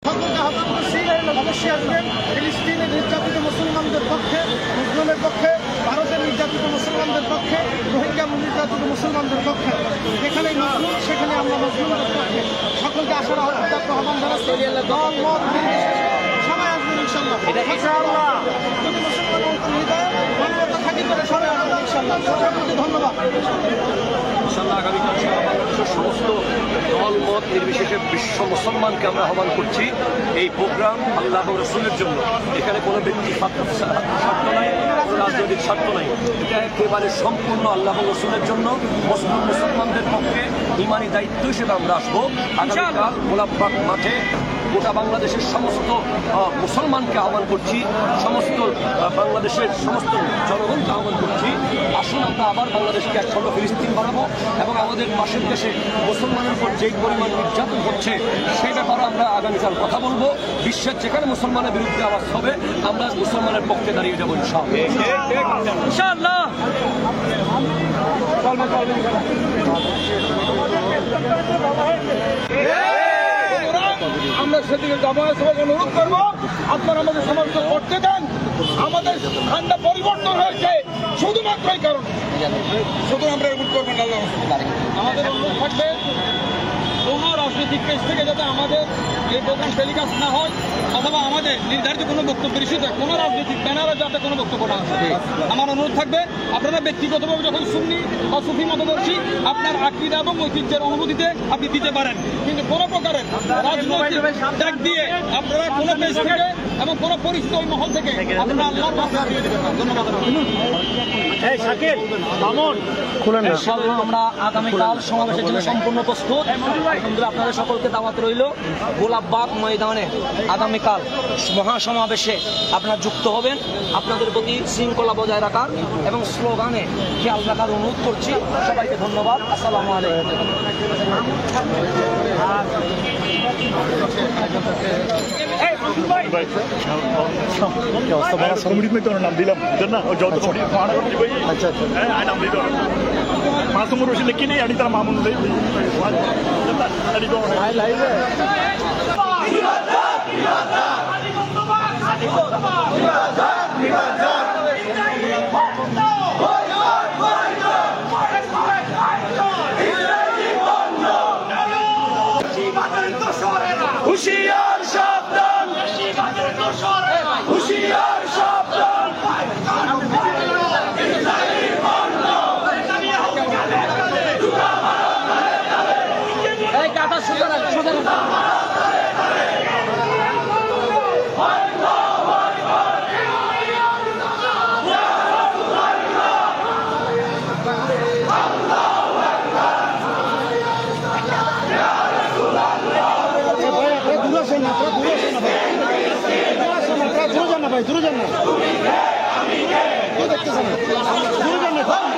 সকলকে আহ্বান করছি অবশ্যই আসবেন। ফিলিস্তিনের নির্যাতিত মুসলমানদের পক্ষে, মুসলিমের পক্ষে, ভারতের নির্যাতিত মুসলমানদের পক্ষে, রোহিঙ্গা নির্যাতিত মুসলমানদের পক্ষে। যেখানে মজলুম সেখানে আমরা মজলুমদের পক্ষে। সকলকে আসার আহ্বান জানাচ্ছি। দল মত নির্বিশেষে সবাই আসবেন ইনশাআল্লাহ। যদি মুসলমান হৃদয়ে মানবতা থাকি করে সবাই আসবেন ইনশাআল্লাহ। সকলকে ধন্যবাদ। ইনশাআল্লাহ আগামীকাল সারা বাংলাদেশের সমস্ত দল মত নির্বিশেষে বিশ্ব মুসলমানকে আমরা আহ্বান করছি। এই প্রোগ্রাম আল্লাহ এবং রসুলের জন্য। এখানে কোনো ব্যক্তি স্বার্থ নাই, কোনো রাজনৈতিক স্বার্থ নাই। এটা একেবারে সম্পূর্ণ আল্লাহ এবং রসুলের জন্য, মুসলিম মুসলমানদের পক্ষে ইমানি দায়িত্ব হিসেবে আমরা আসবো। আগামীকাল গোলাপবাগ মাঠে গোটা বাংলাদেশের সমস্ত মুসলমানকে আহ্বান করছি, সমস্ত বাংলাদেশের সমস্ত জনগণকে আহ্বান করছি। আসুন আমরা আবার বাংলাদেশকে একখণ্ড ফিলিস্তিন বানাবো এবং আমাদের পাশের দেশে মুসলমানের উপর যেই পরিমাণ নির্যাতন হচ্ছে সেই ব্যাপারে আমরা আগামীকাল কথা বলবো। বিশ্বের যেখানে মুসলমানের বিরুদ্ধে আওয়াজ হবে আমরা মুসলমানের পক্ষে দাঁড়িয়ে যাবো ইনশাআল্লাহ। আমরা সেদিকে জামায়াত সবাইকে অনুরোধ করবো, আপনারা আমাদের সমর্থন করতে দেন। আমাদের ঠান্ডা পরিবর্তন হয়েছে শুধুমাত্র এই কারণে, শুধু আমরা এগুলো করবেন আল্লাহ। আমাদের অনুরোধ থাকবে কোনো রাজনৈতিক পেজ থেকে যাতে আমাদের এই প্রোগ্রাম টেলিকাস্ট না হয়, অথবা আমাদের নির্ধারিত কোনো বক্তব্য ইস্যুতে কোনো রাজনৈতিক ব্যানারে যাতে কোনো বক্তব্য না আসে। আমার অনুরোধ থাকবে আপনারা ব্যক্তিগতভাবে যখন সুন্নি বা সুফি মতদর্শী আপনার আকীদা এবং ঐতিহ্যের অনুভূতিতে আপনি দিতে পারেন, কিন্তু কোনো প্রকারের রাজনৈতিক ডাক দিয়ে আপনারা কোনো পেজ থেকে এবং কোনো পরিস্থিতি মহল থেকে আপনারা আল্লাহর রাস্তা দিয়ে দেবেন না। ধন্যবাদ। ইনশাআল্লাহ আমরা আগামীকাল সমাবেশের জন্য সম্পূর্ণ প্রস্তুত। আলহামদুলিল্লাহ আপনাদের সকলকে দাওয়াত রইল গোলাপবাগ ময়দানে আগামীকাল মহাসমাবেশে আপনারা যুক্ত হবেন। আপনাদের প্রতি শৃঙ্খলা বজায় রাখার এবং স্লোগানে খেয়াল রাখার অনুরোধ করছি। সবাইকে ধন্যবাদ। আসসালামু আলাইকুম। नाम दिला ना अच्छा नाम दिला मासूम रोशी लिखी नहीं अड़ी तरह मामून হুশিয়ার সাবধান, হুশিয়ার সাবধান। ভাই দূরে যান না, দেখতেছেন দূরে যান না। ভাই